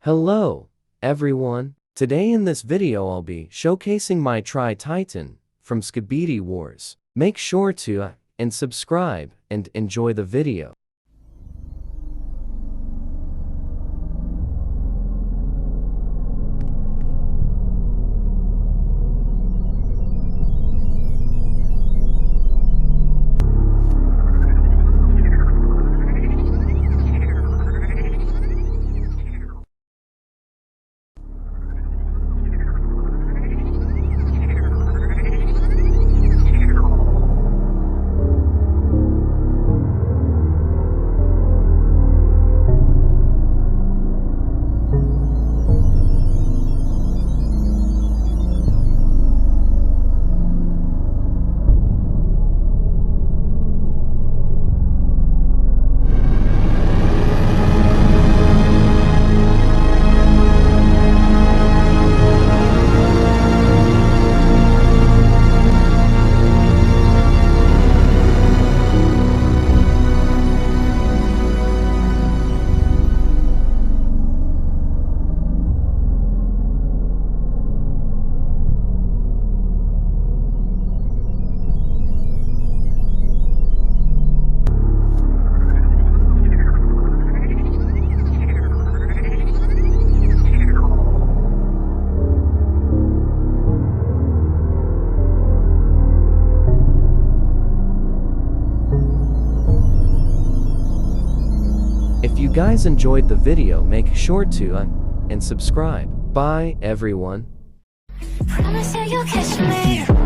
Hello, everyone. Today in this video I'll be showcasing my Tri-Titan from Skibidi Wars. Make sure to and subscribe and enjoy the video. If you guys enjoyed the video, make sure to and subscribe. Bye everyone. Promise you you'll catch me.